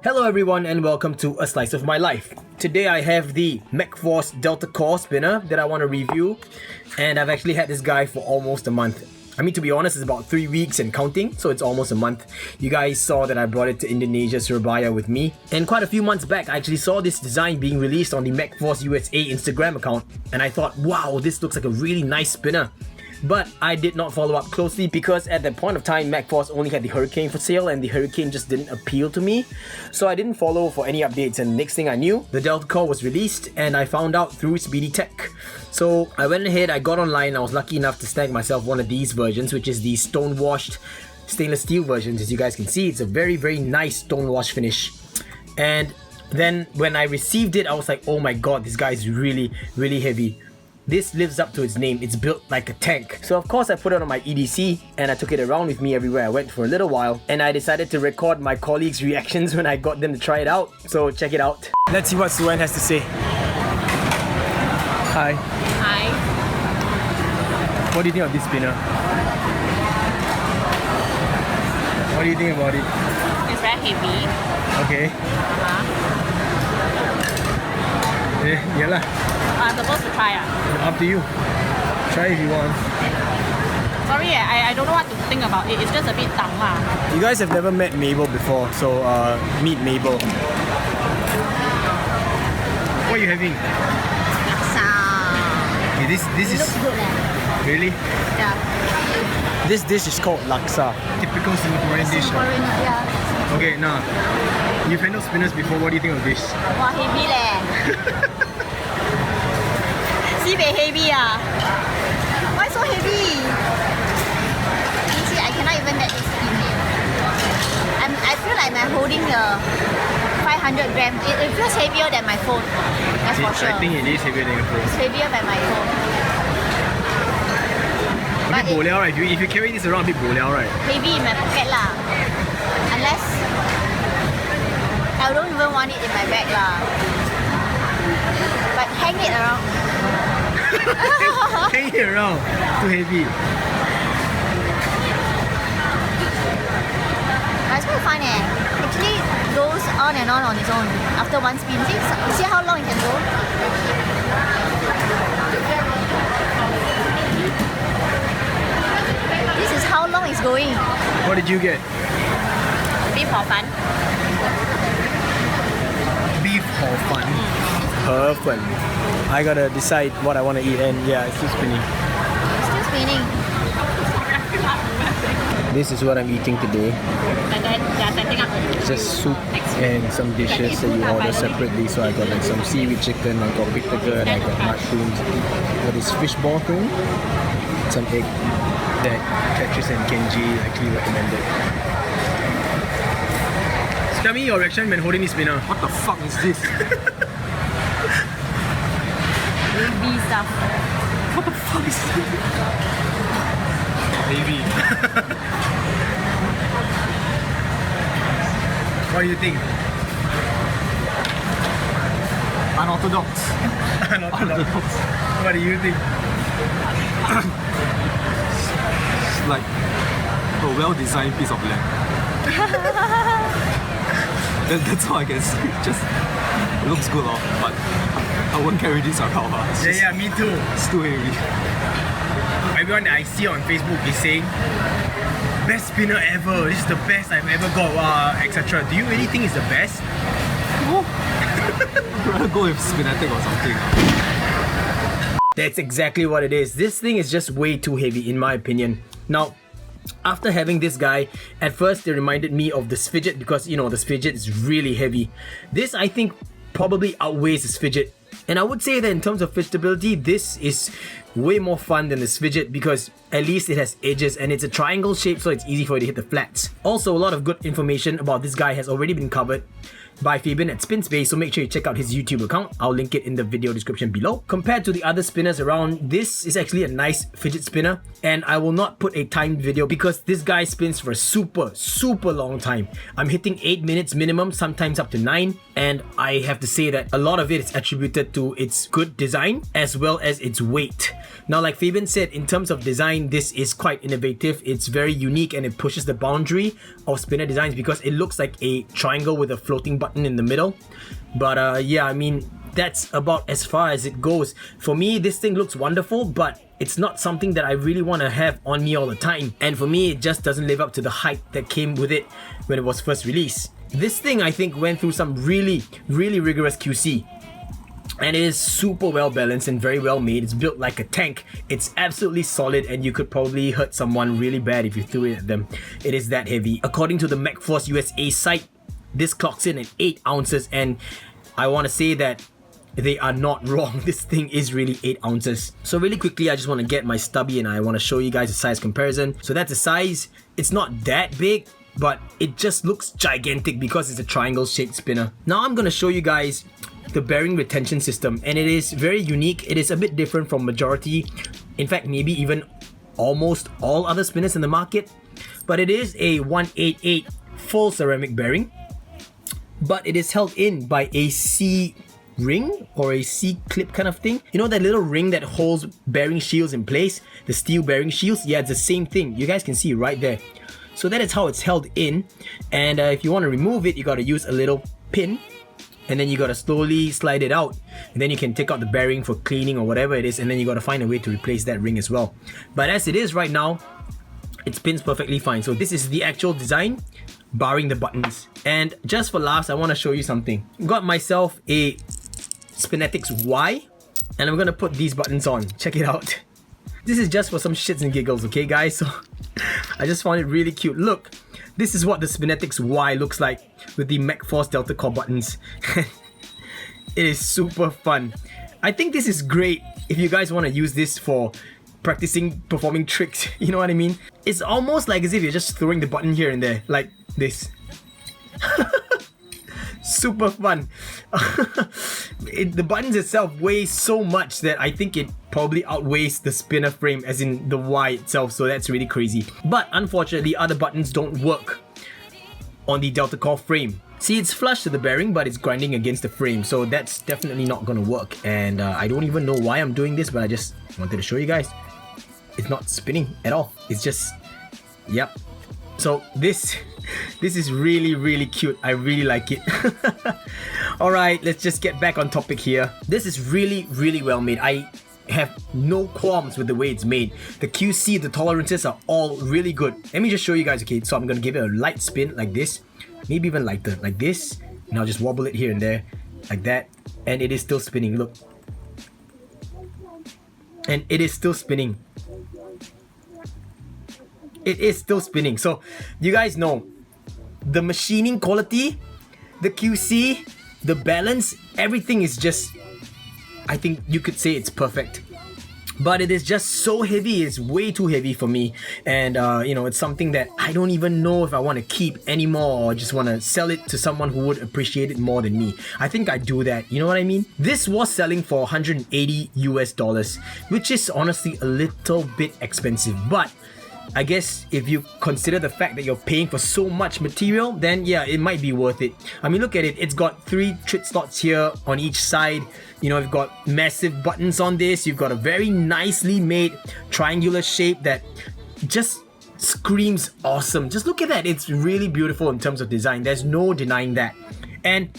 Hello everyone and welcome to A Slice of My Life. Today I have the Mechforce Deltacore spinner that I want to review, and I've actually had this guy for almost a month. I mean, to be honest, it's about 3 weeks and counting, so it's almost a month. You guys saw that I brought it to Indonesia, Surabaya with me, and quite a few months back I actually saw this design being released on the Mechforce USA Instagram account, and I thought, wow, this looks like a really nice spinner. But I did not follow up closely because at that point of time, Mechforce only had the Hurricane for sale and the Hurricane just didn't appeal to me. So I didn't follow for any updates, and next thing I knew, the Deltacore was released and I found out through Speedy Tech. So I went ahead, I got online, I was lucky enough to snag myself one of these versions, which is the stone-washed stainless steel versions. As you guys can see, it's a very nice stone-wash finish. And then when I received it, I was like, oh my god, this guy is really heavy. This lives up to its name, it's built like a tank. So of course I put it on my EDC and I took it around with me everywhere I went for a little while, and I decided to record my colleagues' reactions when I got them to try it out. So check it out. Let's see what Suen has to say. Hi. Hi. What do you think of this spinner? What do you think about it? It's very heavy. Okay. Yeah lah. I'm supposed to try Up to you. Try if you want. Sorry, I don't know what to think about it. It's just a bit tang lah. You guys have never met Mabel before, so meet Mabel. What are you having? Laksa. Okay, this is Looks good really. Yeah. This dish is called laksa. Typical Singaporean dish. Singaporean, yeah. Okay, now you've handled spinners before. What do you think of this? Wow, heavy leh. Sibei heavy ah. Why so heavy? You see, I cannot even let it spin it. I feel like I'm holding the 500 gram. It feels heavier than my phone. That's for sure. I think it is heavier than your phone. It's heavier than my phone. A bit bo liao, right? If you carry this around, a bit bo liao, right? Heavy in my pocket lah. Unless I don't even want it in my bag lah. But hang it around. Hang it around. Too heavy. But it's quite fun eh. Actually goes on and on its own after one spin. See how long it can go? This is how long it's going. What did you get? Beef for fun. Beef hor fun. Perfect. I gotta decide what I want to eat, and yeah, it's still spinning. It's still spinning. This is what I'm eating today. And then they're setting up It's just soup and some dishes that you order separately. So I got like some seaweed chicken, I got bitter, I got mushrooms, got this fishball thing, some egg that Tetris and Kenji actually recommended. So tell me your reaction when holding this spinner. What the fuck is this? heavy stuff. What the fuck is this? Heavy. What do you think? Unorthodox. Unorthodox. What do you think? It's like a well-designed piece of land. That's all I can say. Just it looks good, but I won't carry this around. Yeah, me too. It's too heavy. Everyone that I see on Facebook is saying, best spinner ever, this is the best I've ever got, etc. Do you really think it's the best? No. I'd rather go with Spinatic or something. That's exactly what it is. This thing is just way too heavy in my opinion. Now, after having this guy, at first it reminded me of the Fidget because, you know, the Fidget is really heavy. This, I think, probably outweighs the Fidget. And I would say that in terms of fidgetability, this is way more fun than the Fidget because at least it has edges and it's a triangle shape, so it's easy for you to hit the flats. Also, a lot of good information about this guy has already been covered by Fabian at SpinSpace, so make sure you check out his YouTube account. I'll link it in the video description below. Compared to the other spinners around, this is actually a nice fidget spinner, and I will not put a timed video because this guy spins for a super long time. I'm hitting 8 minutes minimum, sometimes up to 9, and I have to say that a lot of it is attributed to its good design as well as its weight. Now, like Fabian said, in terms of design, this is quite innovative. It's very unique and it pushes the boundary of spinner designs because it looks like a triangle with a floating button in the middle. But yeah, I mean, that's about as far as it goes. For me, this thing looks wonderful, but it's not something that I really want to have on me all the time. And for me, it just doesn't live up to the hype that came with it when it was first released. This thing, I think, went through some really rigorous QC. And it is super well balanced and very well made. It's built like a tank. It's absolutely solid and you could probably hurt someone really bad if you threw it at them. It is that heavy. According to the Mechforce USA site, this clocks in at 8 ounces, and I want to say that they are not wrong. This thing is really 8 ounces. So really quickly, I just want to get my stubby and I want to show you guys a size comparison. So that's the size. It's not that big, but it just looks gigantic because it's a triangle shaped spinner. Now I'm going to show you guys the bearing retention system, and it is very unique. It is a bit different from majority, in fact maybe even almost all other spinners in the market. But it is a 188 full ceramic bearing, but it is held in by a C ring or a C clip kind of thing. You know that little ring that holds bearing shields in place, the steel bearing shields? Yeah, it's the same thing. You guys can see right there. So that is how it's held in, and if you want to remove it, you got to use a little pin, and then you got to slowly slide it out, and then you can take out the bearing for cleaning or whatever it is, and then you got to find a way to replace that ring as well. But as it is right now, it spins perfectly fine. So this is the actual design, barring the buttons. And just for laughs, I want to show you something. Got myself a Spinnetics Y, and I'm gonna put these buttons on. Check it out. This is just for some shits and giggles, okay guys? So I just found it really cute. Look, this is what the Spinnetics Y looks like with the Mechforce Deltacore buttons. It is super fun. I think this is great if you guys want to use this for practicing performing tricks, you know what I mean? It's almost like as if you're just throwing the button here and there, like this. Super fun. The buttons itself weigh so much that I think it probably outweighs the spinner frame, as in the Y itself, so that's really crazy. But unfortunately, other buttons don't work on the Deltacore frame. See, it's flush to the bearing, but it's grinding against the frame, so that's definitely not gonna work. And I don't even know why I'm doing this, but I just wanted to show you guys. It's not spinning at all. It's just, yep. So this is really cute. I really like it. Alright, let's just get back on topic here. This is really well made. I have no qualms with the way it's made. The QC, the tolerances are all really good. Let me just show you guys, okay? So I'm gonna give it a light spin like this, maybe even lighter, like this, and I'll just wobble it here and there, like that, and it is still spinning, look. And it is still spinning. It is still spinning. So you guys know the machining quality, the QC, the balance, everything is just, I think you could say it's perfect. But it is just so heavy, it's way too heavy for me. And you know, it's something that I don't even know if I want to keep anymore or just want to sell it to someone who would appreciate it more than me. I think I do that, you know what I mean? This was selling for $180 US, which is honestly a little bit expensive, but I guess if you consider the fact that you're paying for so much material, then yeah, it might be worth it. I mean, look at it. It's got 3 trit slots here on each side. You know, you've got massive buttons on this. You've got a very nicely made triangular shape that just screams awesome. Just look at that. It's really beautiful in terms of design. There's no denying that. And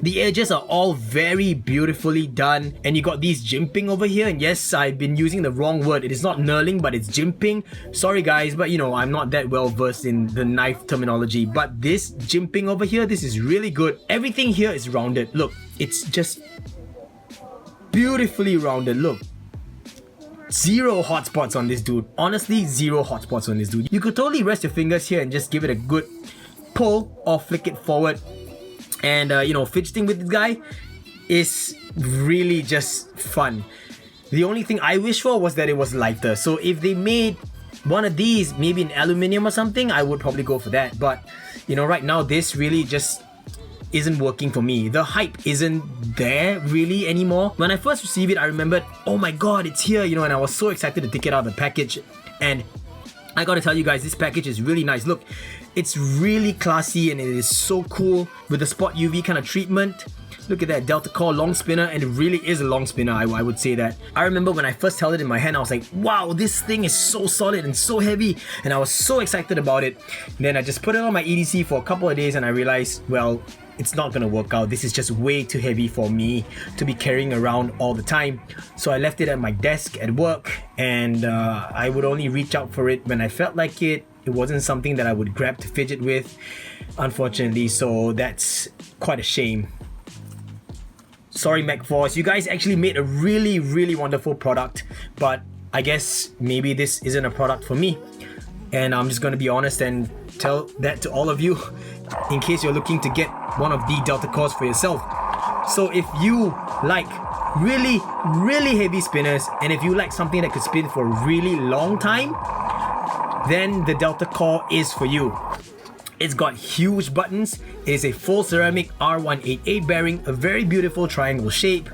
the edges are all very beautifully done, and you got these jimping over here, and yes, I've been using the wrong word. It is not knurling, but it's jimping. Sorry guys, but you know, I'm not that well versed in the knife terminology, but this jimping over here, this is really good. Everything here is rounded. Look, it's just beautifully rounded. Look, zero hotspots on this dude. Honestly, zero hotspots on this dude. You could totally rest your fingers here and just give it a good pull or flick it forward. And you know, fidgeting with this guy is really just fun. The only thing I wish for was that it was lighter. So if they made one of these, maybe in aluminium or something, I would probably go for that. But you know, right now this really just isn't working for me. The hype isn't there really anymore. When I first received it, I remembered, oh my god, it's here, you know, and I was so excited to take it out of the package. And I gotta tell you guys, this package is really nice. Look, it's really classy and it is so cool with the spot UV kind of treatment. Look at that, Deltacore Long Spinner, and it really is a long spinner, I would say that. I remember when I first held it in my hand, I was like, wow, this thing is so solid and so heavy, and I was so excited about it. Then I just put it on my EDC for a couple of days and I realized, well, it's not gonna work out. This is just way too heavy for me to be carrying around all the time. So I left it at my desk at work, and I would only reach out for it when I felt like it. It wasn't something that I would grab to fidget with, unfortunately, so that's quite a shame. Sorry, Mechforce, you guys actually made a really wonderful product, but I guess maybe this isn't a product for me. And I'm just gonna be honest and tell that to all of you in case you're looking to get one of the Deltacores for yourself. So if you like really heavy spinners, and if you like something that could spin for a really long time, then the Deltacore is for you. It's got huge buttons, it is a full ceramic R188 bearing, a very beautiful triangle shape,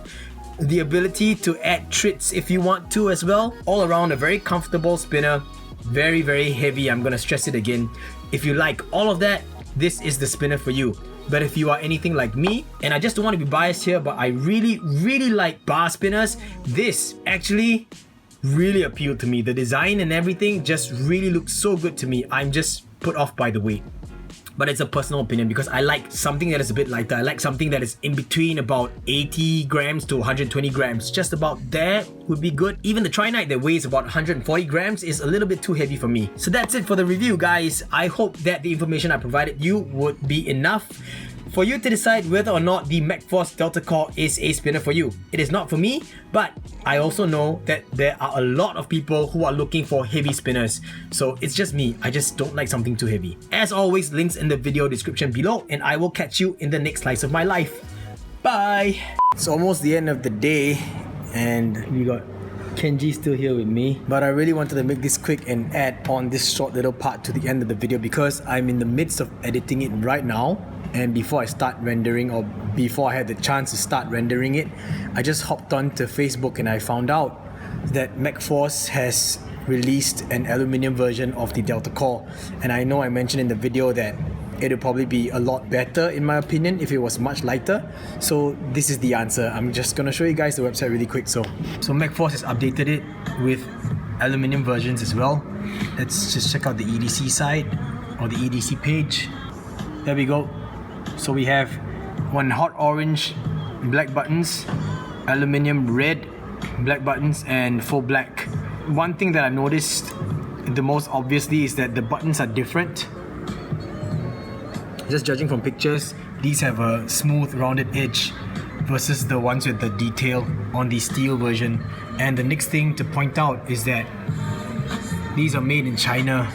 the ability to add trits if you want to as well. All around a very comfortable spinner, very heavy, I'm gonna stress it again. If you like all of that, this is the spinner for you. But if you are anything like me, and I just don't want to be biased here, but I really like bar spinners, this actually really appealed to me. The design and everything just really looks so good to me. I'm just put off by the weight. But it's a personal opinion because I like something that is a bit lighter. I like something that is in between about 80 grams to 120 grams. Just about there would be good. Even the Trinite that weighs about 140 grams is a little bit too heavy for me. So that's it for the review, guys. I hope that the information I provided you would be enough for you to decide whether or not the Mechforce Deltacore is a spinner for you. It is not for me, but I also know that there are a lot of people who are looking for heavy spinners. So it's just me, I just don't like something too heavy. As always, links in the video description below, and I will catch you in the next slice of my life. Bye! It's almost the end of the day, and we got Kenji still here with me, but I really wanted to make this quick and add on this short little part to the end of the video because I'm in the midst of editing it right now. And before I start rendering, or before I had the chance to start rendering it, I just hopped on to Facebook and I found out that Mechforce has released an aluminium version of the Deltacore. And I know I mentioned in the video that it would probably be a lot better in my opinion if it was much lighter. So this is the answer. I'm just gonna show you guys the website really quick. So Mechforce has updated it with aluminium versions as well. Let's just check out the EDC side or the EDC page. There we go. So we have one hot orange black buttons, aluminium red black buttons, and full black. One thing that I noticed the most obviously is that the buttons are different. Just judging from pictures, these have a smooth rounded edge versus the ones with the detail on the steel version. And the next thing to point out is that these are made in China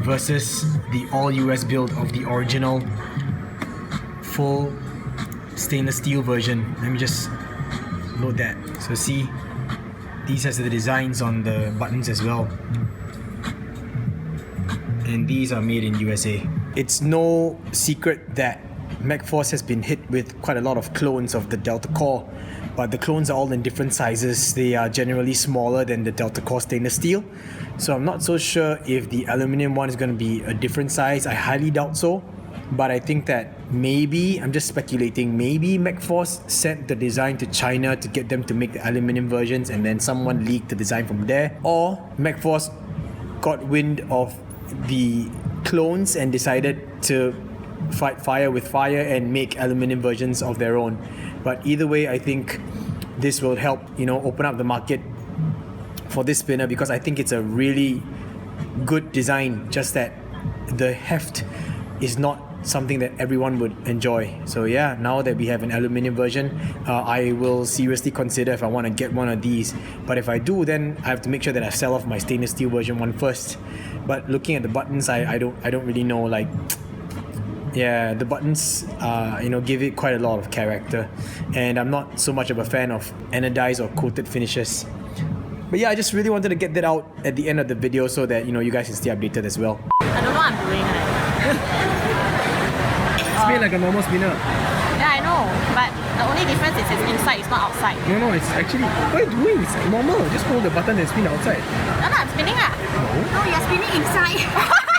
versus the all US build of the original full stainless steel version. Let me just load that. So see, these has the designs on the buttons as well, and these are made in USA. It's no secret that Mechforce has been hit with quite a lot of clones of the Deltacore, but the clones are all in different sizes. They are generally smaller than the Deltacore stainless steel, so I'm not so sure if the aluminium one is going to be a different size. I highly doubt so. But I think that maybe, I'm just speculating, maybe Mechforce sent the design to China to get them to make the aluminium versions, and then someone leaked the design from there. Or Mechforce got wind of the clones and decided to fight fire with fire and make aluminium versions of their own. But either way, I think this will help, open up the market for this spinner, because I think it's a really good design, just that the heft is not something that everyone would enjoy. So yeah, now that we have an aluminium version, I will seriously consider if I want to get one of these. But if I do, then I have to make sure that I sell off my stainless steel version one first. But looking at the buttons, I don't really know, like, yeah, the buttons give it quite a lot of character, and I'm not so much of a fan of anodized or coated finishes. But yeah, I just really wanted to get that out at the end of the video so that you guys can stay updated as well. I don't know what I'm doing. Spin like a normal spinner. Yeah, I know, but the only difference is it's inside, it's not outside. No, it's actually, what are you doing? It's normal. Just hold the button and spin outside. No, I'm spinning. No. No, you're spinning inside.